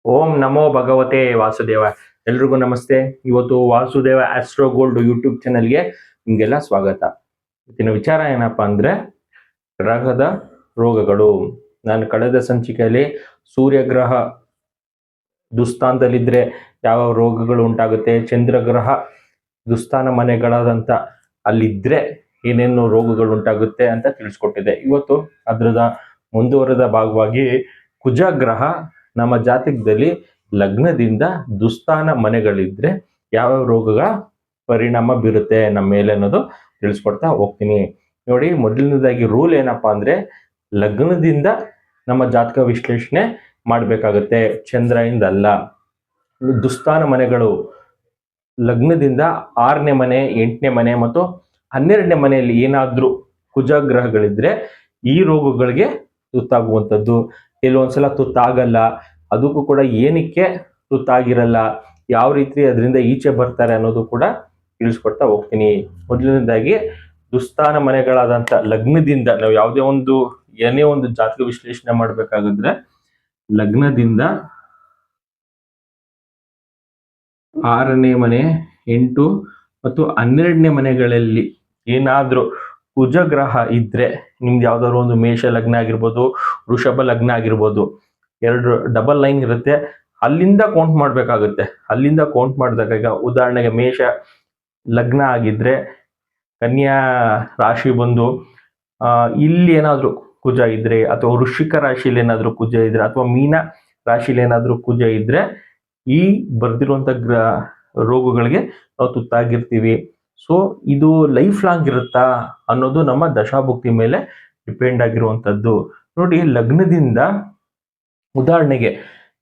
ಓಂ ನಮೋ ಭಗವತೆ ವಾಸುದೇವ. ಎಲ್ರಿಗೂ ನಮಸ್ತೆ. ಇವತ್ತು ವಾಸುದೇವ ಆಸ್ಟ್ರೋ ಗೋಲ್ಡ್ ಯೂಟ್ಯೂಬ್ ಚಾನೆಲ್ಗೆ ನಿಮಗೆಲ್ಲ ಸ್ವಾಗತ. ಇವತ್ತಿನ ವಿಚಾರ ಏನಪ್ಪಾ ಅಂದ್ರೆ ಗ್ರಹದ ರೋಗಗಳು. ನಾನು ಕಳೆದ ಸಂಚಿಕೆಯಲ್ಲಿ ಸೂರ್ಯಗ್ರಹ ದುಸ್ಥಾನದಲ್ಲಿದ್ರೆ ಯಾವ ರೋಗಗಳು ಉಂಟಾಗುತ್ತೆ, ಚಂದ್ರಗ್ರಹ ದುಸ್ಥಾನ ಮನೆಗಳಾದಂತ ಅಲ್ಲಿದ್ರೆ ಏನೇನು ರೋಗಗಳು ಉಂಟಾಗುತ್ತೆ ಅಂತ ತಿಳಿಸ್ಕೊಟ್ಟಿದೆ. ಇವತ್ತು ಅದರದ ಮುಂದುವರೆದ ಭಾಗವಾಗಿ ಕುಜಗ್ರಹ ನಮ್ಮ ಜಾತಕದಲ್ಲಿ ಲಗ್ನದಿಂದ ದುಸ್ಥಾನ ಮನೆಗಳಿದ್ರೆ ಯಾವ ರೋಗಗಳ ಪರಿಣಾಮ ಬೀರುತ್ತೆ ನಮ್ಮ ಮೇಲೆ ಅನ್ನೋದು ತಿಳಿಸ್ಕೊಡ್ತಾ ಹೋಗ್ತೀನಿ. ನೋಡಿ, ಮೊದಲನೇದಾಗಿ ರೂಲ್ ಏನಪ್ಪಾ ಅಂದ್ರೆ ಲಗ್ನದಿಂದ ನಮ್ಮ ಜಾತಕ ವಿಶ್ಲೇಷಣೆ ಮಾಡಬೇಕಾಗುತ್ತೆ, ಚಂದ್ರಯಿಂದ ಅಲ್ಲ. ದುಸ್ಥಾನ ಮನೆಗಳು ಲಗ್ನದಿಂದ 6ನೇ ಮನೆ, 8ನೇ ಮನೆ ಮತ್ತು 12ನೇ ಮನೆಯಲ್ಲಿ ಏನಾದ್ರೂ ಕುಜಗ್ರಹಗಳಿದ್ರೆ ಈ ರೋಗಗಳಿಗೆ ತುತ್ತಾಗುವಂಥದ್ದು. ಕೆಲವೊಂದ್ಸಲ ತುತ್ತಾಗಲ್ಲ, ಅದಕ್ಕೂ ಕೂಡ ಏನಕ್ಕೆ ತುತ್ತಾಗಿರಲ್ಲ, ಯಾವ ರೀತಿ ಅದರಿಂದ ಈಚೆ ಬರ್ತಾರೆ ಅನ್ನೋದು ಕೂಡ ತಿಳಿಸ್ಕೊಡ್ತಾ ಹೋಗ್ತೀನಿ. ಮೊದಲನೇದಾಗಿ ದುಸ್ಥಾನ ಮನೆಗಳಾದಂತ ಲಗ್ನದಿಂದ ನಾವು ಏನೇ ಒಂದು ಜಾತಕ ವಿಶ್ಲೇಷಣೆ ಮಾಡ್ಬೇಕಾಗಿದ್ರೆ ಲಗ್ನದಿಂದ 6ನೇ ಮನೆ, 8 ಮತ್ತು 12ನೇ ಮನೆಗಳಲ್ಲಿ ಏನಾದ್ರೂ ಕುಜಗ್ರಹ ಇದ್ರೆ, ನಿಮ್ದು ಯಾವ್ದಾದ್ರು ಒಂದು ಮೇಷ ಲಗ್ನ ಆಗಿರ್ಬೋದು, ವೃಷಭ ಲಗ್ನ ಆಗಿರ್ಬೋದು, ಎರಡು ಡಬಲ್ ಲೈನ್ ಇರುತ್ತೆ, ಅಲ್ಲಿಂದ ಕೌಂಟ್ ಮಾಡ್ಬೇಕಾಗುತ್ತೆ. ಅಲ್ಲಿಂದ ಕೌಂಟ್ ಮಾಡಿದಾಗ ಈಗ ಉದಾಹರಣೆಗೆ ಮೇಷ ಲಗ್ನ ಆಗಿದ್ರೆ ಕನ್ಯಾ ರಾಶಿ ಬಂದು ಇಲ್ಲಿ ಏನಾದ್ರು ಕುಜ ಇದ್ರೆ, ಅಥವಾ ವೃಶ್ಚಿಕ ರಾಶಿಯಲ್ಲಿ ಏನಾದ್ರು ಕುಜ ಇದ್ರೆ, ಅಥವಾ ಮೀನ ರಾಶಿಯಲ್ಲಿ ಏನಾದ್ರು ಕುಜ ಇದ್ರೆ ಈ ಬರ್ದಿರುವಂತ ರೋಗಗಳಿಗೆ ನಾವು ತುತ್ತಾಗಿರ್ತೀವಿ. ಸೊ ಇದು ಲೈಫ್ ಲಾಂಗ್ ಇರುತ್ತಾ ಅನ್ನೋದು ನಮ್ಮ ದಶಾಭುಕ್ತಿ ಮೇಲೆ ಡಿಪೆಂಡ್ ಆಗಿರುವಂತದ್ದು. ನೋಡಿ, ಲಗ್ನದಿಂದ ಉದಾಹರಣೆಗೆ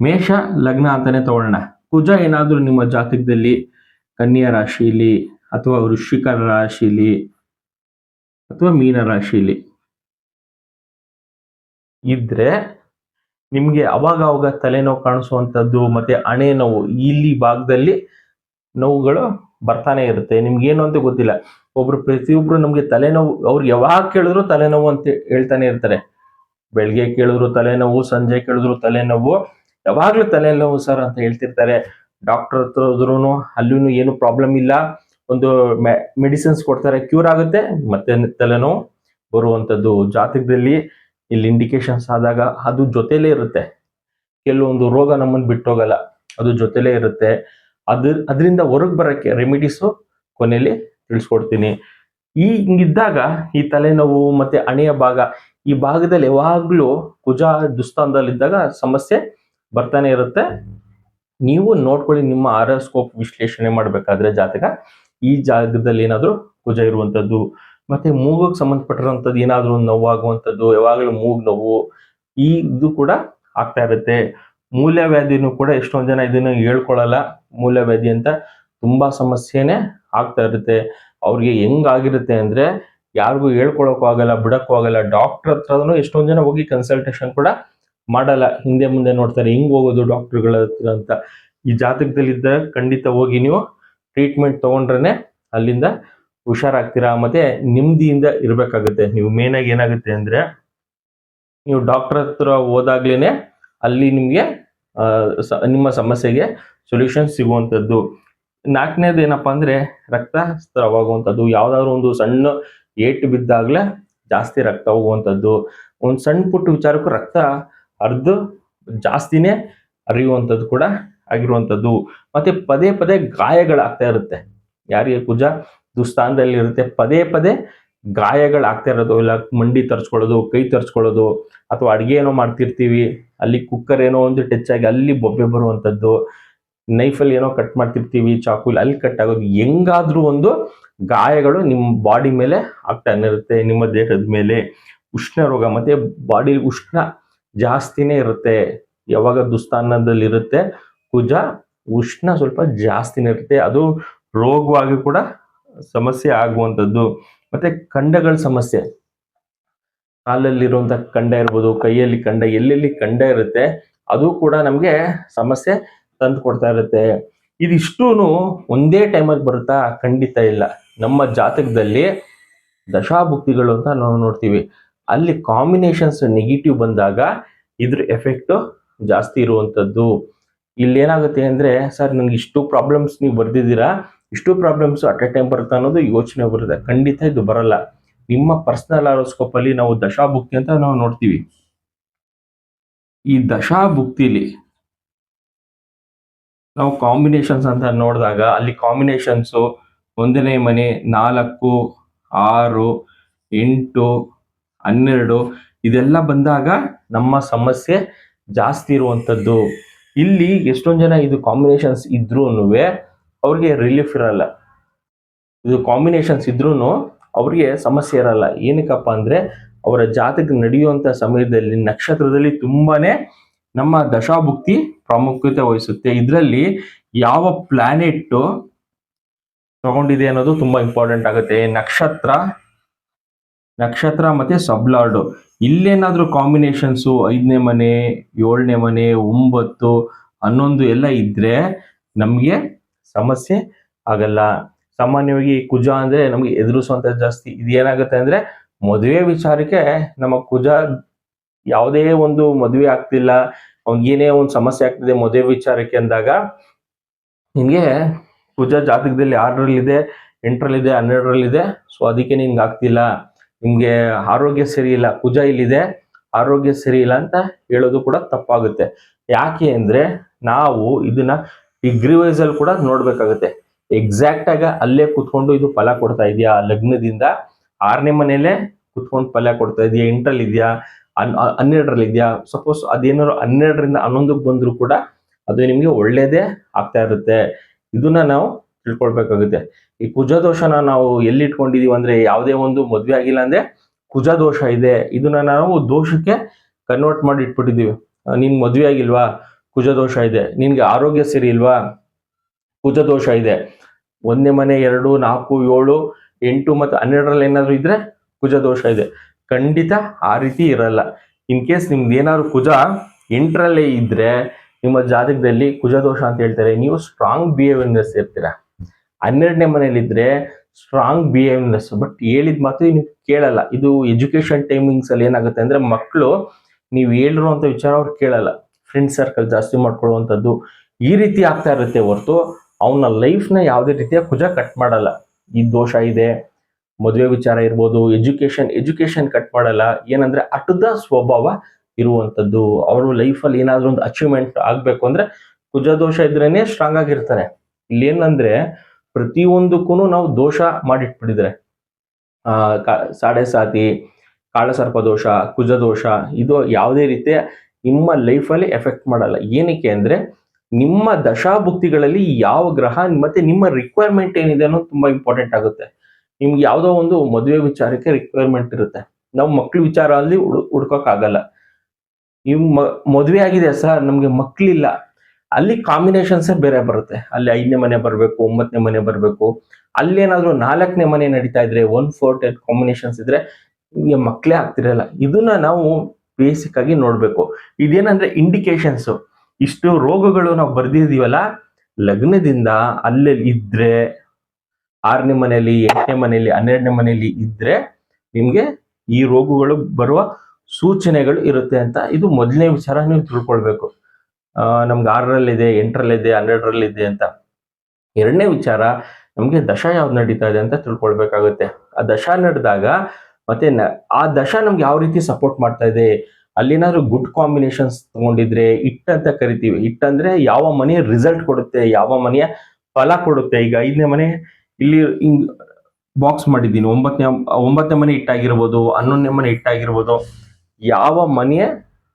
ಮೇಷ ಲಗ್ನ ಅಂತಾನೆ ತಗೊಳ್ಳೋಣ. ಕುಜ ಏನಾದ್ರೂ ನಿಮ್ಮ ಜಾತಕದಲ್ಲಿ ಕನ್ಯಾ ರಾಶಿಲಿ ಅಥವಾ ವೃಶ್ಚಿಕ ರಾಶಿಲಿ ಅಥವಾ ಮೀನ ರಾಶಿಲಿ ಇದ್ರೆ ನಿಮ್ಗೆ ಅವಾಗ ತಲೆನೋವು ಕಾಣಿಸುವಂತದ್ದು ಮತ್ತೆ ಹಣೆ ನೋವು, ಇಲ್ಲಿ ಭಾಗದಲ್ಲಿ ನೋವುಗಳು ಬರ್ತಾನೆ ಇರುತ್ತೆ. ನಿಮ್ಗೆ ಏನು ಅಂತ ಗೊತ್ತಿಲ್ಲ. ಪ್ರತಿಯೊಬ್ರು ನಮ್ಗೆ ತಲೆನೋವು, ಅವ್ರು ಯಾವಾಗ ಕೇಳಿದ್ರು ತಲೆನೋವು ಅಂತ ಹೇಳ್ತಾನೆ ಇರ್ತಾರೆ. ಬೆಳಿಗ್ಗೆ ಕೇಳಿದ್ರು ತಲೆನೋವು, ಸಂಜೆ ಕೇಳಿದ್ರು ತಲೆನೋವು, ಯಾವಾಗ್ಲೂ ತಲೆನೋವು ಸರ್ ಅಂತ ಹೇಳ್ತಿರ್ತಾರೆ. ಡಾಕ್ಟರ್ ಹತ್ರ ಹೋದ್ರು ಅಲ್ಲೂ ಏನು ಪ್ರಾಬ್ಲಮ್ ಇಲ್ಲ, ಒಂದು ಮೆಡಿಸಿನ್ಸ್ ಕೊಡ್ತಾರೆ, ಕ್ಯೂರ್ ಆಗುತ್ತೆ, ಮತ್ತೆ ತಲೆನೋವು ಬರುವಂತದ್ದು. ಜಾತಕದಲ್ಲಿ ಇಲ್ಲಿ ಇಂಡಿಕೇಶನ್ಸ್ ಆದಾಗ ಅದು ಜೊತೆಲೇ ಇರುತ್ತೆ. ಕೆಲವೊಂದು ರೋಗ ನಮ್ಮನ್ನು ಬಿಟ್ಟೋಗಲ್ಲ, ಅದು ಜೊತೆಲೇ ಇರುತ್ತೆ. ಅದರಿಂದ ಹೊರಗೆ ಬರಕ್ಕೆ ರೆಮಿಡೀಸು ಕೊನೆಯಲ್ಲಿ ತಿಳಿಸ್ಕೊಡ್ತೀನಿ. ಹಿಂಗಿದ್ದಾಗ ಈ ತಲೆನೋವು ಮತ್ತೆ ಹಣೆಯ ಭಾಗ, ಈ ಭಾಗದಲ್ಲಿ ಯಾವಾಗ್ಲೂ ಕುಜ ದುಸ್ಥಾನದಲ್ಲಿದ್ದಾಗ ಸಮಸ್ಯೆ ಬರ್ತಾನೆ ಇರುತ್ತೆ. ನೀವು ನೋಡ್ಕೊಳ್ಳಿ, ನಿಮ್ಮ ಆರೋಸ್ಕೋಪ್ ವಿಶ್ಲೇಷಣೆ ಮಾಡ್ಬೇಕಾದ್ರೆ ಜಾತಕ ಈ ಜಾಗದಲ್ಲಿ ಏನಾದ್ರು ಕುಜ ಇರುವಂತದ್ದು, ಮತ್ತೆ ಮೂಗಕ್ಕೆ ಸಂಬಂಧಪಟ್ಟಿರುವಂತದ್ದು ಏನಾದ್ರು ನೋವಾಗುವಂಥದ್ದು, ಯಾವಾಗಲೂ ಮೂಗ್ ನೋವು, ಇದು ಕೂಡ ಆಗ್ತಾ ಇರುತ್ತೆ. ಮೂಲವ್ಯಾಧಿನೂ ಕೂಡ ಎಷ್ಟೊಂದು ಜನ ಇದನ್ನು ಹೇಳ್ಕೊಳ್ಳಲ್ಲ, ಮೂಲವ್ಯಾಧಿ ಅಂತ ತುಂಬಾ ಸಮಸ್ಯೆನೆ ಆಗ್ತಾ ಇರುತ್ತೆ. ಅವ್ರಿಗೆ ಹೆಂಗಾಗಿರುತ್ತೆ ಅಂದ್ರೆ ಯಾರಿಗೂ ಹೇಳ್ಕೊಳಕ್ಕೂ ಆಗಲ್ಲ, ಬಿಡಕ್ಕೂ ಆಗಲ್ಲ. ಡಾಕ್ಟರ್ ಹತ್ರನೂ ಎಷ್ಟೊಂದು ಜನ ಹೋಗಿ ಕನ್ಸಲ್ಟೇಷನ್ ಕೂಡ ಮಾಡಲ್ಲ, ಹಿಂದೆ ಮುಂದೆ ನೋಡ್ತಾರೆ, ಹಿಂಗ್ ಹೋಗೋದು ಡಾಕ್ಟರ್ಗಳ ಹತ್ರ ಅಂತ. ಈ ಜಾತಕದಲ್ಲಿದ್ದ ಖಂಡಿತ ಹೋಗಿ ನೀವು ಟ್ರೀಟ್ಮೆಂಟ್ ತಗೊಂಡ್ರೆ ಅಲ್ಲಿಂದ ಹುಷಾರಾಗ್ತೀರಾ, ಮತ್ತೆ ನೆಮ್ಮದಿಯಿಂದ ಇರ್ಬೇಕಾಗುತ್ತೆ. ನೀವು ಮೇನ್ ಆಗಿ ಏನಾಗುತ್ತೆ ಅಂದ್ರೆ ನೀವು ಡಾಕ್ಟರ್ ಹತ್ರ ಹೋದಾಗ್ಲೇನೆ ಅಲ್ಲಿ ನಿಮ್ಗೆ ನಿಮ್ಮ ಸಮಸ್ಯೆಗೆ ಸೊಲ್ಯೂಷನ್ ಸಿಗುವಂಥದ್ದು. 4ನೇದು ಏನಪ್ಪಾ ಅಂದ್ರೆ ರಕ್ತಸ್ರಾವಾಗುವಂಥದ್ದು. ಯಾವ್ದಾದ್ರು ಒಂದು ಸಣ್ಣ ಏಟು ಬಿದ್ದಾಗ್ಲೇ ಜಾಸ್ತಿ ರಕ್ತ ಹೋಗುವಂಥದ್ದು, ಒಂದು ಸಣ್ಣ ಪುಟ್ಟ ವಿಚಾರಕ್ಕೂ ರಕ್ತ ಹರಿದು ಜಾಸ್ತಿನೇ ಹರಿಯುವಂಥದ್ದು ಕೂಡ ಆಗಿರುವಂಥದ್ದು. ಮತ್ತೆ ಪದೇ ಪದೇ ಗಾಯಗಳಾಗ್ತಾ ಇರುತ್ತೆ. ಯಾರಿಗೆ ಕುಜ ದುಸ್ಥಾನದಲ್ಲಿ ಇರುತ್ತೆ, ಪದೇ ಪದೇ ಗಾಯಗಳಾಗ್ತಾ ಇರೋದು, ಇಲ್ಲ ಮಂಡಿ ತರ್ಸ್ಕೊಳ್ಳೋದು, ಕೈ ತರ್ಸ್ಕೊಳ್ಳೋದು, ಅಥವಾ ಅಡಿಗೆ ಏನೋ ಮಾಡ್ತಿರ್ತೀವಿ ಅಲ್ಲಿ ಕುಕ್ಕರ್ ಏನೋ ಒಂದು ಟಚ್ ಆಗಿ ಅಲ್ಲಿ ಬೊಬ್ಬೆ ಬರುವಂಥದ್ದು, ನೈಫಲ್ಲಿ ಏನೋ ಕಟ್ ಮಾಡ್ತಿರ್ತೀವಿ ಚಾಕುಲಿ ಅಲ್ಲಿ ಕಟ್ ಆಗೋದು, ಹೆಂಗಾದ್ರೂ ಒಂದು ಗಾಯಗಳು ನಿಮ್ಮ ಬಾಡಿ ಮೇಲೆ ಆಗ್ತಾನೆ ಇರುತ್ತೆ, ನಿಮ್ಮ ದೇಹದ ಮೇಲೆ. ಉಷ್ಣ ರೋಗ, ಮತ್ತೆ ಬಾಡಿ ಉಷ್ಣ ಜಾಸ್ತಿನೇ ಇರುತ್ತೆ ಯಾವಾಗ ದುಸ್ಥಾನದಲ್ಲಿ ಇರುತ್ತೆ ಕುಜ. ಉಷ್ಣ ಸ್ವಲ್ಪ ಜಾಸ್ತಿನೇ ಇರುತ್ತೆ, ಅದು ರೋಗವಾಗಿ ಕೂಡ ಸಮಸ್ಯೆ ಆಗುವಂಥದ್ದು. ಮತ್ತೆ ಖಂಡಗಳ ಸಮಸ್ಯೆ, ಕಾಲಲ್ಲಿರುವಂತ ಖಂಡ ಇರ್ಬೋದು, ಕೈಯಲ್ಲಿ ಖಂಡ, ಎಲ್ಲೆಲ್ಲಿ ಖಂಡ ಇರುತ್ತೆ ಅದು ಕೂಡ ನಮ್ಗೆ ಸಮಸ್ಯೆ ತಂದು ಕೊಡ್ತಾ ಇರುತ್ತೆ. ಇದಿಷ್ಟೂನು ಒಂದೇ ಟೈಮಲ್ಲಿ ಬರುತ್ತಾ? ಖಂಡಿತ ಇಲ್ಲ. ನಮ್ಮ ಜಾತಕದಲ್ಲಿ ದಶಾಭುಕ್ತಿಗಳು ಅಂತ ನಾವು ನೋಡ್ತೀವಿ, ಅಲ್ಲಿ ಕಾಂಬಿನೇಷನ್ಸ್ ನೆಗೆಟಿವ್ ಬಂದಾಗ ಇದ್ರ ಎಫೆಕ್ಟ್ ಜಾಸ್ತಿ ಇರುವಂತದ್ದು. ಇಲ್ಲಿ ಏನಾಗುತ್ತೆ ಅಂದ್ರೆ, ಸರ್ ನನ್ಗೆ ಇಷ್ಟು ಪ್ರಾಬ್ಲಮ್ಸ್ ನೀವು ಬರ್ದಿದ್ದೀರಾ, ಇಷ್ಟು ಪ್ರಾಬ್ಲಮ್ಸ್ ಅಟ್ ಎ ಟೈಮ್ ಬರುತ್ತೆ ಅನ್ನೋದು ಯೋಚನೆ ಬರುತ್ತೆ. ಖಂಡಿತ ಇದು ಬರಲ್ಲ. ನಿಮ್ಮ ಪರ್ಸನಲ್ ಹಾರೋಸ್ಕೋಪ್ ಅಲ್ಲಿ ನಾವು ದಶಾಭುಕ್ತಿ ಅಂತ ನಾವು ನೋಡ್ತೀವಿ. ಈ ದಶಾಭುಕ್ತಿಲಿ ನಾವು ಕಾಂಬಿನೇಷನ್ಸ್ ಅಂತ ನೋಡಿದಾಗ ಅಲ್ಲಿ ಕಾಂಬಿನೇಷನ್ಸ್ 1ನೇ ಮನೆ 4, 6, 8, 12 ಇದೆಲ್ಲ ಬಂದಾಗ ನಮ್ಮ ಸಮಸ್ಯೆ ಜಾಸ್ತಿ ಇರುವಂತದ್ದು. ಇಲ್ಲಿ ಎಷ್ಟೊಂದು ಜನ ಇದು ಕಾಂಬಿನೇಷನ್ಸ್ ಇದ್ರೂನು ಅವ್ರಿಗೆ ರಿಲೀಫ್ ಇರಲ್ಲ. ಇದು ಕಾಂಬಿನೇಷನ್ಸ್ ಇದ್ರೂನು ಅವ್ರಿಗೆ ಸಮಸ್ಯೆ ಇರಲ್ಲ. ಏನಕ್ಕಪ್ಪ ಅಂದ್ರೆ ಅವರ ಜಾತಕ ನಡೆಯುವಂತ ಸಮಯದಲ್ಲಿ ನಕ್ಷತ್ರದಲ್ಲಿ ತುಂಬಾನೇ ನಮ್ಮ ದಶಾಭುಕ್ತಿ ಪ್ರಾಮುಖ್ಯತೆ ವಹಿಸುತ್ತೆ. ಇದರಲ್ಲಿ ಯಾವ ಪ್ಲಾನೆಟ್ ತಗೊಂಡಿದೆ ಅನ್ನೋದು ತುಂಬಾ ಇಂಪಾರ್ಟೆಂಟ್ ಆಗುತ್ತೆ. ನಕ್ಷತ್ರ ಮತ್ತೆ ಸಬ್ಲಾರ್ಡ್ ಇಲ್ಲೇನಾದ್ರೂ ಕಾಂಬಿನೇಷನ್ಸ್ 5ನೇ ಮನೆ 7ನೇ ಮನೆ 9 11 ಎಲ್ಲ ಇದ್ರೆ ನಮ್ಗೆ ಸಮಸ್ಯೆ ಆಗಲ್ಲ. ಸಾಮಾನ್ಯವಾಗಿ ಕುಜ ಅಂದ್ರೆ ನಮ್ಗೆ ಎದುರಿಸುವಂತ ಜಾಸ್ತಿ. ಇದೇನಾಗುತ್ತೆ ಅಂದ್ರೆ ಮದುವೆ ವಿಚಾರಕ್ಕೆ ನಮ್ಮ ಕುಜ ಯಾವುದೇ ಒಂದು ಮದುವೆ ಆಗ್ತಿಲ್ಲ, ಅವ್ನಿಗೆ ಏನೇ ಒಂದು ಸಮಸ್ಯೆ ಆಗ್ತಿದೆ ಮದುವೆ ವಿಚಾರಕ್ಕೆ ಅಂದಾಗ ನಿಮ್ಗೆ ಕುಜ ಜಾತಕದಲ್ಲಿ 6ರಲ್ಲಿದೆ 8ರಲ್ಲಿದೆ 12ರಲ್ಲಿದೆ. ಸೊ ಅದಕ್ಕೆ ನಿಮ್ಗೆ ಆಗ್ತಿಲ್ಲ, ನಿಮ್ಗೆ ಆರೋಗ್ಯ ಸರಿ ಇಲ್ಲ, ಕುಜ ಇಲ್ಲಿದೆ ಆರೋಗ್ಯ ಸರಿ ಇಲ್ಲ ಅಂತ ಹೇಳೋದು ಕೂಡ ತಪ್ಪಾಗುತ್ತೆ. ಯಾಕೆ ಅಂದ್ರೆ ನಾವು ಇದನ್ನ ಡಿಗ್ರಿ ವೈಸ್ ಅಲ್ಲಿ ಕೂಡ ನೋಡ್ಬೇಕಾಗುತ್ತೆ. ಎಕ್ಸಾಕ್ಟ್ ಆಗಿ ಅಲ್ಲೇ ಕುತ್ಕೊಂಡು ಇದು ಫಲ ಕೊಡ್ತಾ ಇದೆಯಾ, ಲಗ್ನದಿಂದ 6ನೇ ಮನೆಯಲ್ಲೇ ಕುತ್ಕೊಂಡು ಫಲ ಕೊಡ್ತಾ ಇದೆಯಾ, 8ರಲ್ಲಿ ಇದೆಯಾ 12ರಲ್ಲಿ ಇದೆಯಾ. ಸಪೋಸ್ ಅದೇನಾದ್ರು 12ರಿಂದ 11ಕ್ಕೆ ಬಂದ್ರು ಕೂಡ ಅದು ನಿಮ್ಗೆ ಒಳ್ಳೇದೇ ಆಗ್ತಾ ಇರುತ್ತೆ. ಇದನ್ನ ನಾವು ತಿಳ್ಕೊಳ್ಬೇಕಾಗುತ್ತೆ. ಈ ಕುಜ ದೋಷನ ನಾವು ಎಲ್ಲಿ ಇಟ್ಕೊಂಡಿದೀವಿ ಅಂದ್ರೆ, ಯಾವುದೇ ಒಂದು ಮದ್ವೆ ಆಗಿಲ್ಲ ಅಂದ್ರೆ ಕುಜ ದೋಷ ಇದೆ, ಇದನ್ನ ನಾವು ದೋಷಕ್ಕೆ ಕನ್ವರ್ಟ್ ಮಾಡಿ ಇಟ್ಬಿಟ್ಟಿದೀವಿ. ನಿನ್ ಮದ್ವೆ ಆಗಿಲ್ವಾ, ಕುಜ ದೋಷ ಇದೆ. ನಿನ್ಗೆ ಆರೋಗ್ಯ ಸರಿ ಇಲ್ವಾ, ಕುಜ ದೋಷ ಇದೆ. 1ನೇ ಮನೆ 2, 4, 7, 8 ಮತ್ತು 12ರಲ್ಲಿ ಏನಾದ್ರು ಇದ್ರೆ ಕುಜ ದೋಷ ಇದೆ. ಖಂಡಿತ ಆ ರೀತಿ ಇರಲ್ಲ. ಇನ್ ಕೇಸ್ ನಿಮ್ದು ಏನಾದ್ರು ಕುಜ 8ರಲ್ಲೇ ಇದ್ರೆ ನಿಮ್ಮ ಜಾತಕದಲ್ಲಿ ಕುಜ ದೋಷ ಅಂತ ಹೇಳ್ತಾರೆ. ನೀವು ಸ್ಟ್ರಾಂಗ್ ಬಿಹೇವಿಯರ್ನೆಸ್ ಇರ್ತೀರಾ. 12ನೇ ಮನೇಲಿ ಇದ್ರೆ ಸ್ಟ್ರಾಂಗ್ ಬಿಹೇವಿಯರ್ನೆಸ್, ಬಟ್ ಹೇಳಿದ ಮಾತು ನೀವು ಕೇಳಲ್ಲ. ಇದು ಎಜುಕೇಶನ್ ಟೈಮಿಂಗ್ಸ್ ಅಲ್ಲಿ ಏನಾಗುತ್ತೆ ಅಂದ್ರೆ ಮಕ್ಕಳು ನೀವು ಹೇಳಿರುವಂತ ವಿಚಾರ ಅವ್ರು ಕೇಳಲ್ಲ. ಫ್ರೆಂಡ್ ಸರ್ಕಲ್ ಜಾಸ್ತಿ ಮಾಡ್ಕೊಳ್ಳುವಂಥದ್ದು ಈ ರೀತಿ ಆಗ್ತಾ ಇರುತ್ತೆ ಹೊರತು ಅವನ ಲೈಫ್ನ ಯಾವುದೇ ರೀತಿಯ ಕುಜ ಕಟ್ ಮಾಡಲ್ಲ. ಈ ದೋಷ ಇದೆ, ಮದುವೆ ವಿಚಾರ ಇರ್ಬೋದು, ಎಜುಕೇಶನ್ ಕಟ್ ಮಾಡಲ್ಲ. ಏನಂದ್ರೆ ಅಟದ ಸ್ವಭಾವ ಇರುವಂತದ್ದು. ಅವರು ಲೈಫಲ್ಲಿ ಏನಾದ್ರೂ ಒಂದು ಅಚೀವ್ಮೆಂಟ್ ಆಗ್ಬೇಕು ಅಂದ್ರೆ ಕುಜ ದೋಷ ಇದ್ರೇನೆ ಸ್ಟ್ರಾಂಗ್ ಆಗಿರ್ತಾರೆ. ಇಲ್ಲಿ ಏನಂದ್ರೆ ಪ್ರತಿಯೊಂದಕ್ಕೂ ನಾವು ದೋಷ ಮಾಡಿಟ್ಬಿಟ್ಟಿದ್ರೆ, ಸಾಡೆ ಸಾತಿ, ಕಾಳಸರ್ಪ ದೋಷ, ಕುಜ ದೋಷ, ಇದು ಯಾವುದೇ ರೀತಿಯ ನಿಮ್ಮ ಲೈಫಲ್ಲಿ ಎಫೆಕ್ಟ್ ಮಾಡಲ್ಲ. ಏನಕ್ಕೆ ಅಂದ್ರೆ ನಿಮ್ಮ ದಶಾಭುಕ್ತಿಗಳಲ್ಲಿ ಯಾವ ಗ್ರಹ ಮತ್ತೆ ನಿಮ್ಮ ರಿಕ್ವೈರ್ಮೆಂಟ್ ಏನಿದೆ ಅನ್ನೋದು ತುಂಬಾ ಇಂಪಾರ್ಟೆಂಟ್ ಆಗುತ್ತೆ. ನಿಮ್ಗೆ ಯಾವುದೋ ಒಂದು ಮದುವೆ ವಿಚಾರಕ್ಕೆ ರಿಕ್ವೈರ್ಮೆಂಟ್ ಇರುತ್ತೆ, ನಾವು ಮಕ್ಳ ವಿಚಾರ ಅಲ್ಲಿ ಹುಡ್ಕೋಕ್ ಆಗಲ್ಲ. ನೀವು ಮದುವೆ ಆಗಿದೆ ಸರ್, ನಮ್ಗೆ ಮಕ್ಳಿಲ್ಲ, ಅಲ್ಲಿ ಕಾಂಬಿನೇಷನ್ಸೇ ಬೇರೆ ಬರುತ್ತೆ. ಅಲ್ಲಿ 5ನೇ ಮನೆ ಬರಬೇಕು, 9ನೇ ಮನೆ ಬರಬೇಕು. ಅಲ್ಲೇನಾದ್ರೂ 4ನೇ ಮನೆ ನಡೀತಾ ಇದ್ರೆ 1-4 ಕಾಂಬಿನೇಷನ್ಸ್ ಇದ್ರೆ ನಿಮ್ಗೆ ಮಕ್ಕಳೇ ಆಗ್ತಿರಲ್ಲ. ಇದನ್ನ ನಾವು ಬೇಸಿಕ್ ಆಗಿ ನೋಡ್ಬೇಕು. ಇದೇನಂದ್ರೆ ಇಂಡಿಕೇಶನ್ಸ್. ಇಷ್ಟು ರೋಗಗಳು ನಾವು ಬರ್ದಿದೀವಲ್ಲ, ಲಗ್ನದಿಂದ ಅಲ್ಲೇ ಇದ್ರೆ 6ನೇ ಮನೆಯಲ್ಲಿ 8ನೇ ಮನೆಯಲ್ಲಿ 12ನೇ ಮನೆಯಲ್ಲಿ ಇದ್ರೆ ನಿಮ್ಗೆ ಈ ರೋಗಗಳು ಬರುವ ಸೂಚನೆಗಳು ಇರುತ್ತೆ ಅಂತ ಇದು ಮೊದಲನೇ ವಿಚಾರ ನೀವು ತಿಳ್ಕೊಳ್ಬೇಕು. ನಮ್ಗೆ 6ರಲ್ಲಿದೆ 8ರಲ್ಲಿದೆ 12ರಲ್ಲಿದೆ ಅಂತ. 2ನೇ ವಿಚಾರ, ನಮ್ಗೆ ದಶ ಯಾವ್ದು ನಡೀತಾ ಇದೆ ಅಂತ ತಿಳ್ಕೊಳ್ಬೇಕಾಗುತ್ತೆ. ಆ ದಶ ನಡೆದಾಗ ಮತ್ತೆ ಆ ದಶ ನಮ್ಗೆ ಯಾವ ರೀತಿ ಸಪೋರ್ಟ್ ಮಾಡ್ತಾ ಇದೆ, ಅಲ್ಲೇನಾದ್ರೂ ಗುಡ್ ಕಾಂಬಿನೇಷನ್ಸ್ ತಗೊಂಡಿದ್ರೆ, ಇಟ್ ಅಂತ ಕರಿತೀವಿ. ಇಟ್ ಅಂದ್ರೆ ಯಾವ ಮನೆಯ ರಿಸಲ್ಟ್ ಕೊಡುತ್ತೆ, ಯಾವ ಮನೆಯ ಫಲ ಕೊಡುತ್ತೆ. ಈಗ 5ನೇ ಮನೆ ಇಲ್ಲಿ ಹಿಂಗ್ ಬಾಕ್ಸ್ ಮಾಡಿದ್ದೀನಿ, 9ನೇ ಮನೆ ಇಟ್ಟಾಗಿರ್ಬೋದು, 11ನೇ ಮನೆ ಇಟ್ಟಾಗಿರ್ಬೋದು. ಯಾವ ಮನೆ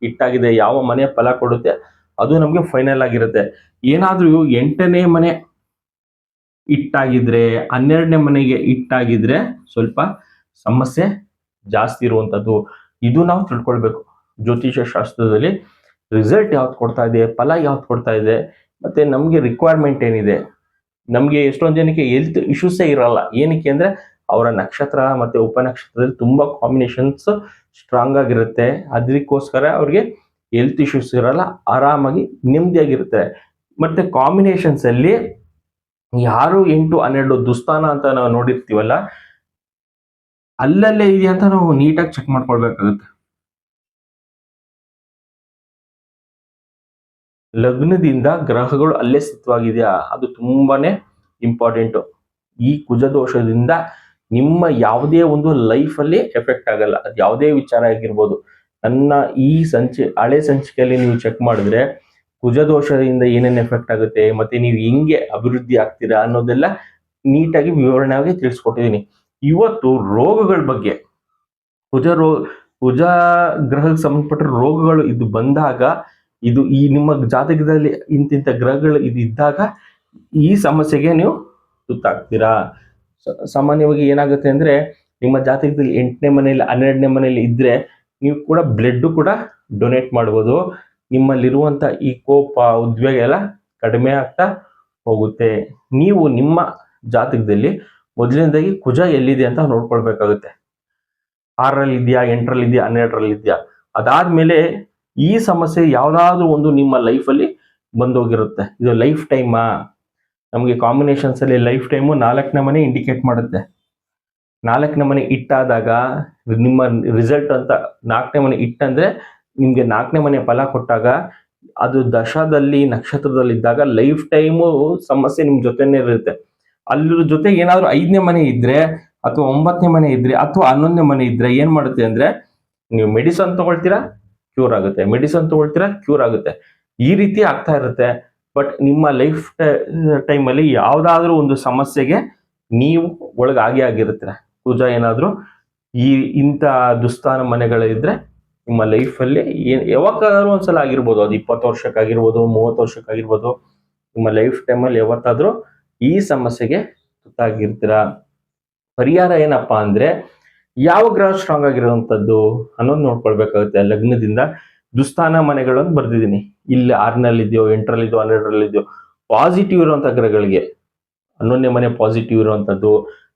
ಇಟ್ಟಾಗಿದೆ, ಯಾವ ಮನೆ ಫಲ ಕೊಡುತ್ತೆ ಅದು ನಮ್ಗೆ ಫೈನಲ್ ಆಗಿರುತ್ತೆ. ಏನಾದ್ರೂ 8ನೇ ಮನೆ ಇಟ್ಟಾಗಿದ್ರೆ 12ನೇ ಮನೆಗೆ ಇಟ್ಟಾಗಿದ್ರೆ ಸ್ವಲ್ಪ ಸಮಸ್ಯೆ ಜಾಸ್ತಿ ಇರುವಂತದ್ದು. ಇದು ನಾವು ತಿಳ್ಕೊಳ್ಬೇಕು. ಜ್ಯೋತಿಷ ಶಾಸ್ತ್ರದಲ್ಲಿ ರಿಸಲ್ಟ್ ಯಾವ್ದು ಕೊಡ್ತಾ ಇದೆ, ಫಲ ಯಾವ್ದು ಕೊಡ್ತಾ ಇದೆ, ಮತ್ತೆ ನಮ್ಗೆ ರಿಕ್ವೈರ್ಮೆಂಟ್ ಏನಿದೆ. ನಮ್ಗೆ ಎಷ್ಟೊಂದು ಜನಕ್ಕೆ ಹೆಲ್ತ್ ಇಶ್ಯೂಸೇ ಇರಲ್ಲ. ಏನಕ್ಕೆ ಅಂದ್ರೆ ಅವರ ನಕ್ಷತ್ರ ಮತ್ತೆ ಉಪನಕ್ಷತ್ರದಲ್ಲಿ ತುಂಬಾ ಕಾಂಬಿನೇಷನ್ಸ್ ಸ್ಟ್ರಾಂಗ್ ಆಗಿರುತ್ತೆ. ಅದಕ್ಕೋಸ್ಕರ ಅವ್ರಿಗೆ ಹೆಲ್ತ್ ಇಶ್ಯೂಸ್ ಇರಲ್ಲ, ಆರಾಮಾಗಿ ನೆಮ್ಮದಿಯಾಗಿರುತ್ತೆ. ಮತ್ತೆ ಕಾಂಬಿನೇಷನ್ಸ್ ಅಲ್ಲಿ 6, 8, 12 ದುಸ್ಥಾನ ಅಂತ ನಾವು ನೋಡಿರ್ತೀವಲ್ಲ, ಅಲ್ಲಲ್ಲೇ ಇದೆಯಾ ಅಂತ ನಾವು ನೀಟಾಗಿ ಚೆಕ್ ಮಾಡ್ಕೊಳ್ಬೇಕಾಗುತ್ತೆ. ಲಗ್ನದಿಂದ ಗ್ರಹಗಳು ಅಲ್ಲೇ ಸ್ಥಿತವಾಗಿದೆಯಾ, ಅದು ತುಂಬಾನೇ ಇಂಪಾರ್ಟೆಂಟು. ಈ ಕುಜ ದೋಷದಿಂದ ನಿಮ್ಮ ಯಾವುದೇ ಒಂದು ಲೈಫಲ್ಲಿ ಎಫೆಕ್ಟ್ ಆಗಲ್ಲ. ಅದು ಯಾವುದೇ ವಿಚಾರ ಆಗಿರ್ಬೋದು. ನನ್ನ ಈ ಹಳೆ ಸಂಚಿಕೆಯಲ್ಲಿ ನೀವು ಚೆಕ್ ಮಾಡಿದ್ರೆ ಕುಜ ದೋಷದಿಂದ ಏನೇನು ಎಫೆಕ್ಟ್ ಆಗುತ್ತೆ ಮತ್ತೆ ನೀವು ಹೆಂಗೆ ಅಭಿವೃದ್ಧಿ ಆಗ್ತೀರಾ ಅನ್ನೋದೆಲ್ಲ ನೀಟಾಗಿ ವಿವರಣೆಯಾಗಿ ತಿಳಿಸ್ಕೊಟ್ಟಿದ್ದೀನಿ. ಇವತ್ತು ರೋಗಗಳ ಬಗ್ಗೆ, ಕುಜ ಗ್ರಹಕ್ಕೆ ಸಂಬಂಧಪಟ್ಟ ರೋಗಗಳು ಇದು ಬಂದಾಗ, ಇದು ಈ ನಿಮ್ಮ ಜಾತಕದಲ್ಲಿ ಇಂತಿಂಥ ಗ್ರಹಗಳು ಇದು ಇದ್ದಾಗ ಈ ಸಮಸ್ಯೆಗೆ ನೀವು ತುತ್ತಾಗ್ತೀರಾ. ಸಾಮಾನ್ಯವಾಗಿ ಏನಾಗುತ್ತೆ ಅಂದ್ರೆ ನಿಮ್ಮ ಜಾತಕದಲ್ಲಿ 8ನೇ ಮನೆಯಲ್ಲಿ 12ನೇ ಮನೆಯಲ್ಲಿ ಇದ್ರೆ ನೀವು ಕೂಡ ಬ್ಲಡ್ ಕೂಡ ಡೊನೇಟ್ ಮಾಡ್ಬೋದು. ನಿಮ್ಮಲ್ಲಿರುವಂತ ಈ ಕೋಪ ಉದ್ವೇಗ ಎಲ್ಲ ಕಡಿಮೆ ಆಗ್ತಾ ಹೋಗುತ್ತೆ. ನೀವು ನಿಮ್ಮ ಜಾತಕದಲ್ಲಿ ಮೊದಲನೇದಾಗಿ ಕುಜ ಎಲ್ಲಿದೆ ಅಂತ ನೋಡ್ಕೊಳ್ಬೇಕಾಗುತ್ತೆ. 6ರಲ್ಲಿ ಇದೆಯಾ, 8ರಲ್ಲಿ ಇದೆಯಾ, 12ರಲ್ಲಿ ಇದೆಯಾ. ಅದಾದ್ಮೇಲೆ ಈ ಸಮಸ್ಯೆ ಯಾವ್ದಾದ್ರು ಒಂದು ನಿಮ್ಮ ಲೈಫಲ್ಲಿ ಬಂದೋಗಿರುತ್ತೆ. ಇದು ಲೈಫ್ ಟೈಮಾ? ನಮಗೆ ಕಾಂಬಿನೇಷನ್ಸ್ ಅಲ್ಲಿ ಲೈಫ್ ಟೈಮು 4ನೇ ಮನೆ ಇಂಡಿಕೇಟ್ ಮಾಡುತ್ತೆ. 4ನೇ ಮನೆ ಇಟ್ಟಾದಾಗ ನಿಮ್ಮ ರಿಸಲ್ಟ್ ಅಂತ 4ನೇ ಮನೆ ಇಟ್ಟಂದ್ರೆ ನಿಮ್ಗೆ 4ನೇ ಮನೆ ಫಲ ಕೊಟ್ಟಾಗ ಅದು ದಶದಲ್ಲಿ ನಕ್ಷತ್ರದಲ್ಲಿ ಇದ್ದಾಗ ಲೈಫ್ ಟೈಮು ಸಮಸ್ಯೆ ನಿಮ್ ಜೊತೆನೇ ಇರುತ್ತೆ. ಅದ್ರ ಜೊತೆ ಏನಾದ್ರು 5ನೇ ಮನೆ ಇದ್ರೆ ಅಥವಾ 9ನೇ ಮನೆ ಇದ್ರೆ ಅಥವಾ 11ನೇ ಮನೆ ಇದ್ರೆ ಏನ್ ಮಾಡುತ್ತೆ ಅಂದ್ರೆ ನೀವು ಮೆಡಿಸನ್ ತಗೊಳ್ತೀರಾ, ಕ್ಯೂರ್ ಆಗುತ್ತೆ, ಮೆಡಿಸನ್ ತಗೊಳ್ತೀರಾ, ಕ್ಯೂರ್ ಆಗುತ್ತೆ. ಈ ರೀತಿ ಆಗ್ತಾ ಇರುತ್ತೆ. ಬಟ್ ನಿಮ್ಮ ಲೈಫ್ ಟೈಮಲ್ಲಿ ಯಾವ್ದಾದ್ರು ಒಂದು ಸಮಸ್ಯೆಗೆ ನೀವು ಒಳಗಾಗೇ ಆಗಿರ್ತೀರ. ಕುಜ ಏನಾದ್ರು ಇಂಥ ದುಸ್ಥಾನ ಮನೆಗಳಿದ್ರೆ ನಿಮ್ಮ ಲೈಫಲ್ಲಿ ಯಾವತ್ತಾದ್ರೂ ಒಂದ್ಸಲ ಆಗಿರ್ಬೋದು. ಅದು 20 ವರ್ಷಕ್ಕಾಗಿರ್ಬೋದು, 30 ವರ್ಷಕ್ಕಾಗಿರ್ಬೋದು. ನಿಮ್ಮ ಲೈಫ್ ಟೈಮಲ್ಲಿ ಯಾವತ್ತಾದ್ರೂ ಈ ಸಮಸ್ಯೆಗೆ ತುತ್ತಾಗಿರ್ತೀರ. ಪರಿಹಾರ ಏನಪ್ಪಾ ಅಂದ್ರೆ ಯಾವ ಗ್ರಹ ಸ್ಟ್ರಾಂಗ್ ಆಗಿರುವಂತದ್ದು ಅನ್ನೋದು ನೋಡ್ಕೊಳ್ಬೇಕಾಗುತ್ತೆ. ಲಗ್ನದಿಂದ ದುಸ್ಥಾನ ಮನೆಗಳನ್ನು ಬರ್ದಿದ್ದೀನಿ. ಇಲ್ಲಿ 6ನಲ್ಲಿದೆಯೋ, 8ರಲ್ಲಿದೆಯೋ, 12ರಲ್ಲಿದೆಯೋ ಪಾಸಿಟಿವ್ ಇರುವಂತ ಗ್ರಹಗಳಿಗೆ 11ನೇ ಮನೆ ಪಾಸಿಟಿವ್ ಇರುವಂತದ್ದು,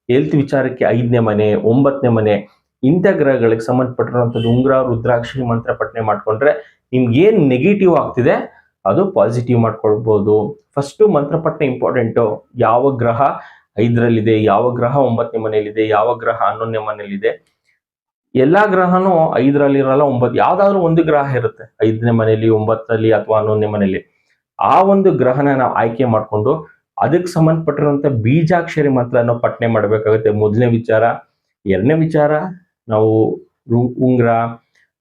ಹೆಲ್ತ್ ವಿಚಾರಕ್ಕೆ 5ನೇ ಮನೆ, 9ನೇ ಮನೆ, ಇಂಥ ಗ್ರಹಗಳಿಗೆ ಸಂಬಂಧಪಟ್ಟಿರುವಂತದ್ದು ಉಂಗುರ ರುದ್ರಾಕ್ಷಿ ಮಂತ್ರ ಪಠನೆ ಮಾಡ್ಕೊಂಡ್ರೆ ನಿಮ್ಗೆ ಏನ್ ನೆಗೆಟಿವ್ ಆಗ್ತಿದೆ ಅದು ಪಾಸಿಟಿವ್ ಮಾಡ್ಕೊಳ್ಬಹುದು. ಫಸ್ಟ್ ಮಂತ್ರ ಪಠನೆ ಇಂಪಾರ್ಟೆಂಟು. ಯಾವ ಗ್ರಹ 5ರಲ್ಲಿದೆ, ಯಾವ ಗ್ರಹ 9ನೇ ಮನೆಯಲ್ಲಿದೆ, ಯಾವ ಗ್ರಹ 11ನೇ ಮನೆಯಲ್ಲಿದೆ. ಎಲ್ಲಾ ಗ್ರಹನೂ 5ರಲ್ಲಿ ಇರಲ್ಲ, 9 ಯಾವ್ದಾದ್ರು ಒಂದು ಗ್ರಹ ಇರುತ್ತೆ 5ನೇ ಮನೆಯಲ್ಲಿ, 9ರಲ್ಲಿ ಅಥವಾ 11ನೇ ಮನೆಯಲ್ಲಿ. ಆ ಒಂದು ಗ್ರಹನ ನಾವು ಆಯ್ಕೆ ಮಾಡ್ಕೊಂಡು ಅದಕ್ಕೆ ಸಂಬಂಧಪಟ್ಟಿರುವಂತ ಬೀಜಾಕ್ಷರಿ ಮಂತ್ರ ನಾವು ಪಠನೆ ಮಾಡಬೇಕಾಗುತ್ತೆ. ಮೊದಲನೇ ವಿಚಾರ. 2ನೇ ವಿಚಾರ, ನಾವು ಉಂಗ್ರ,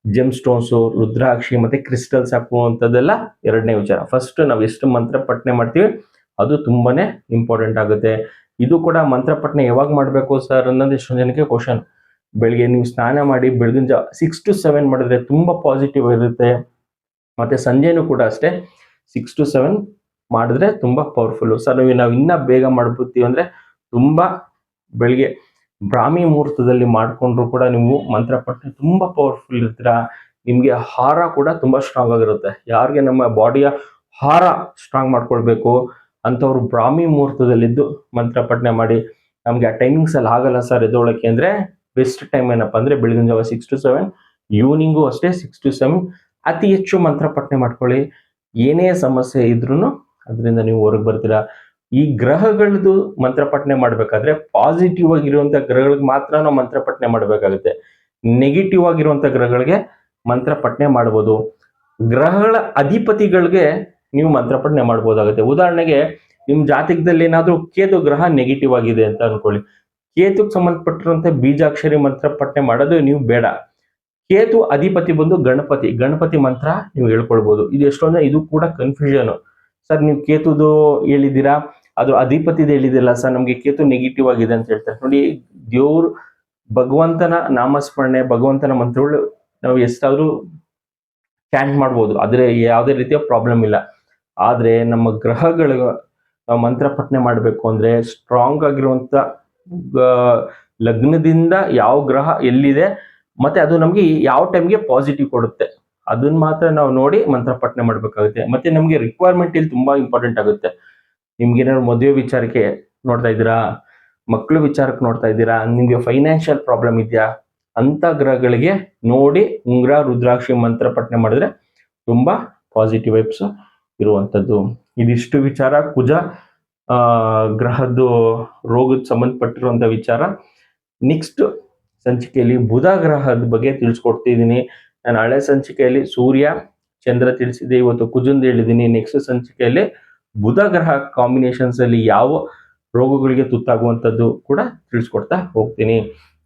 ಜೆಮ್ ಸ್ಟೋನ್ಸು, ರುದ್ರಾಕ್ಷಿ ಮತ್ತೆ ಕ್ರಿಸ್ಟಲ್ಸ್ ಹಾಕುವಂಥದ್ದೆಲ್ಲ 2ನೇ ವಿಚಾರ. ಫಸ್ಟ್ ನಾವು ಎಷ್ಟು ಮಂತ್ರ ಪಠನೆ ಮಾಡ್ತೀವಿ ಅದು ತುಂಬಾನೇ ಇಂಪಾರ್ಟೆಂಟ್ ಆಗುತ್ತೆ. ಇದು ಕೂಡ ಮಂತ್ರ ಪಠನೆ ಯಾವಾಗ ಮಾಡಬೇಕು ಸರ್ ಅನ್ನೋದು ಎಷ್ಟೊಂದು ಜನಕ್ಕೆ ಕ್ವಶನ್. ಬೆಳಿಗ್ಗೆ ನೀವು ಸ್ನಾನ ಮಾಡಿ ಬೆಳಗಿನ ಜಾವ 6 to 7 ಮಾಡಿದ್ರೆ ತುಂಬಾ ಪಾಸಿಟಿವ್ ಇರುತ್ತೆ. ಮತ್ತೆ ಸಂಜೆನೂ ಕೂಡ ಅಷ್ಟೇ 6 to 7 ಮಾಡಿದ್ರೆ ತುಂಬಾ ಪವರ್ಫುಲ್. ಸರ್ ನಾವು ಇನ್ನ ಬೇಗ ಮಾಡ್ಬಿಡ್ತೀವಿ ಅಂದ್ರೆ ತುಂಬಾ ಬೆಳಿಗ್ಗೆ ಬ್ರಾಹ್ಮಿ ಮುಹೂರ್ತದಲ್ಲಿ ಮಾಡ್ಕೊಂಡ್ರು ಕೂಡ ನೀವು ಮಂತ್ರ ಪಠನೆ ತುಂಬಾ ಪವರ್ಫುಲ್ ಇರ್ತೀರಾ. ನಿಮ್ಗೆ ಹಾರ ಕೂಡ ತುಂಬಾ ಸ್ಟ್ರಾಂಗ್ ಆಗಿರುತ್ತೆ. ಯಾರಿಗೆ ನಮ್ಮ ಬಾಡಿಯ ಹಾರ ಸ್ಟ್ರಾಂಗ್ ಮಾಡ್ಕೊಳ್ಬೇಕು ಅಂತವ್ರು ಬ್ರಾಹ್ಮಿ ಮುಹೂರ್ತದಲ್ಲಿದ್ದು ಮಂತ್ರ ಪಠನೆ ಮಾಡಿ. ನಮ್ಗೆ ಆ ಟೈಮಿಂಗ್ಸ್ ಅಲ್ಲಿ ಆಗಲ್ಲ ಸರ್ ಎದ್ದೊಳಕ್ಕೆ ಅಂದ್ರೆ ಬೆಸ್ಟ್ ಟೈಮ್ ಏನಪ್ಪಾ ಅಂದ್ರೆ ಬೆಳಗಿನ ಜಾವ 6 to 7, ಈವ್ನಿಂಗು ಅಷ್ಟೇ 6 to 7 ಅತಿ ಹೆಚ್ಚು ಮಂತ್ರ ಪಠನೆ ಮಾಡ್ಕೊಳ್ಳಿ. ಏನೇ ಸಮಸ್ಯೆ ಇದ್ರೂ ಅದರಿಂದ ನೀವು ಹೊರಗೆ ಬರ್ತೀರಾ. ಈ ಗ್ರಹಗಳದ್ದು ಮಂತ್ರ ಪಠನೆ ಮಾಡ್ಬೇಕಾದ್ರೆ ಪಾಸಿಟಿವ್ ಆಗಿರುವಂತ ಗ್ರಹಗಳಿಗೆ ಮಾತ್ರ ನಾವು ಮಂತ್ರ ಪಠನೆ ಮಾಡ್ಬೇಕಾಗುತ್ತೆ. ನೆಗೆಟಿವ್ ಆಗಿರುವಂತ ಗ್ರಹಗಳಿಗೆ ಮಂತ್ರ ಪಠನೆ ಮಾಡ್ಬೋದು. ಗ್ರಹಗಳ ಅಧಿಪತಿಗಳಿಗೆ ನೀವು ಮಂತ್ರ ಪಠನೆ ಮಾಡ್ಬೋದಾಗುತ್ತೆ. ಉದಾಹರಣೆಗೆ ನಿಮ್ ಜಾತಕದಲ್ಲಿ ಏನಾದ್ರೂ ಕೇತು ಗ್ರಹ ನೆಗೆಟಿವ್ ಆಗಿದೆ ಅಂತ ಅನ್ಕೊಳ್ಳಿ. ಕೇತುಗೆ ಸಂಬಂಧಪಟ್ಟಿರುವಂತ ಬೀಜಾಕ್ಷರಿ ಮಂತ್ರ ಪಠನೆ ಮಾಡೋದು ನೀವು ಬೇಡ. ಕೇತು ಅಧಿಪತಿ ಬಂದು ಗಣಪತಿ ಮಂತ್ರ ನೀವು ಹೇಳ್ಕೊಳ್ಬಹುದು. ಇದು ಎಷ್ಟೊಂದು ಇದು ಕೂಡ ಕನ್ಫ್ಯೂಷನ್. ಸರ್ ನೀವು ಕೇತುದು ಹೇಳಿದ್ದೀರಾ, ಅದು ಅಧಿಪತಿದು ಹೇಳಿದಿಲ್ಲ ಸರ್, ನಮ್ಗೆ ಕೇತು ನೆಗೆಟಿವ್ ಆಗಿದೆ ಅಂತ ಹೇಳ್ತಾರೆ. ನೋಡಿ, ದೇವ್ರು ಭಗವಂತನ ನಾಮಸ್ಮರಣೆ, ಭಗವಂತನ ಮಂತ್ರಗಳು ನಾವು ಎಷ್ಟಾದ್ರೂ ಚಾಂಟ್ ಮಾಡ್ಬೋದು, ಆದ್ರೆ ಯಾವುದೇ ರೀತಿಯ ಪ್ರಾಬ್ಲಮ್ ಇಲ್ಲ. ಆದ್ರೆ ನಮ್ಮ ಗ್ರಹಗಳು ನಾವು ಮಂತ್ರ ಪಠನೆ ಮಾಡಬೇಕು ಅಂದ್ರೆ ಸ್ಟ್ರಾಂಗ್ ಆಗಿರುವಂತ ಲಗ್ನದಿಂದ ಯಾವ ಗ್ರಹ ಎಲ್ಲಿದೆ ಮತ್ತೆ ಅದು ನಮ್ಗೆ ಯಾವ ಟೈಮ್ಗೆ ಪಾಸಿಟಿವ್ ಕೊಡುತ್ತೆ ಅದನ್ನ ಮಾತ್ರ ನಾವು ನೋಡಿ ಮಂತ್ರ ಪಠನೆ ಮಾಡ್ಬೇಕಾಗುತ್ತೆ. ಮತ್ತೆ ನಮ್ಗೆ ರಿಕ್ವೈರ್ಮೆಂಟ್ ಇಲ್ಲಿ ತುಂಬಾ ಇಂಪಾರ್ಟೆಂಟ್ ಆಗುತ್ತೆ. ನಿಮ್ಗೆ ಏನಾದ್ರು ಮದುವೆ ವಿಚಾರಕ್ಕೆ ನೋಡ್ತಾ ಇದ್ದೀರಾ, ಮಕ್ಕಳು ವಿಚಾರಕ್ಕೆ ನೋಡ್ತಾ ಇದ್ದೀರಾ, ನಿಮ್ಗೆ ಫೈನಾನ್ಷಿಯಲ್ ಪ್ರಾಬ್ಲಮ್ ಇದೆಯಾ ಅಂತ ಗ್ರಹಗಳಿಗೆ ನೋಡಿ ಉಂಗ್ರ ರುದ್ರಾಕ್ಷಿ ಮಂತ್ರ ಪಠನೆ ಮಾಡಿದ್ರೆ ತುಂಬಾ ಪಾಸಿಟಿವ್ ವೈಬ್ಸ್ ಇರುವಂತದ್ದು. ಇದಿಷ್ಟು ವಿಚಾರ ಕುಜ ಗ್ರಹದ್ದು ರೋಗಕ್ಕೆ ಸಂಬಂಧಪಟ್ಟಿರುವಂತ ವಿಚಾರ. ನೆಕ್ಸ್ಟ್ ಸಂಚಿಕೆಯಲ್ಲಿ ಬುಧ ಗ್ರಹದ ಬಗ್ಗೆ ತಿಳಿಸ್ಕೊಡ್ತಿದ್ದೀನಿ. ನಾನು ಹಳೆ ಸಂಚಿಕೆಯಲ್ಲಿ ಸೂರ್ಯ ಚಂದ್ರ ತಿಳಿಸಿದೆ, ಇವತ್ತು ಕುಜುಂದ ಹೇಳಿದ್ದೀನಿ. ನೆಕ್ಸ್ಟ್ ಸಂಚಿಕೆಯಲ್ಲಿ ಬುಧ ಗ್ರಹ ಕಾಂಬಿನೇಷನ್ಸ್ ಅಲ್ಲಿ ಯಾವ ರೋಗಗಳಿಗೆ ತುತ್ತಾಗುವಂಥದ್ದು ಕೂಡ ತಿಳಿಸ್ಕೊಡ್ತಾ ಹೋಗ್ತೀನಿ.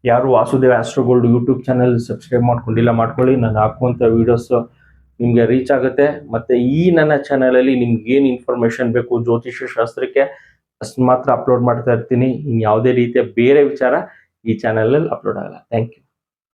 ಯಾರು ವಾಸುದೇವ್ ಆಸ್ಟ್ರೋಗೋಲ್ಡ್ ಯೂಟ್ಯೂಬ್ ಚಾನಲ್ ಸಬ್ಸ್ಕ್ರೈಬ್ ಮಾಡ್ಕೊಂಡಿಲ್ಲ, ಮಾಡ್ಕೊಳ್ಳಿ. ನಾನು ಹಾಕುವಂಥ ವಿಡಿಯೋಸ್ ನಿಮಗೆ ರೀಚ್ ಆಗುತ್ತೆ. ಮತ್ತೆ ಈ ನನ್ನ ಚಾನಲ್ ಅಲ್ಲಿ ನಿಮ್ಗೆ ಏನು ಇನ್ಫಾರ್ಮೇಶನ್ ಬೇಕು ಜ್ಯೋತಿಷ್ಯ ಶಾಸ್ತ್ರಕ್ಕೆ ಅಷ್ಟು ಮಾತ್ರ ಅಪ್ಲೋಡ್ ಮಾಡ್ತಾ ಇರ್ತೀನಿ. ಇನ್ ಯಾವುದೇ ರೀತಿಯ ಬೇರೆ ವಿಚಾರ ಈ ಚಾನಲ್ ಅಲ್ಲಿ ಅಪ್ಲೋಡ್ ಆಗಲ್ಲ. Thank you.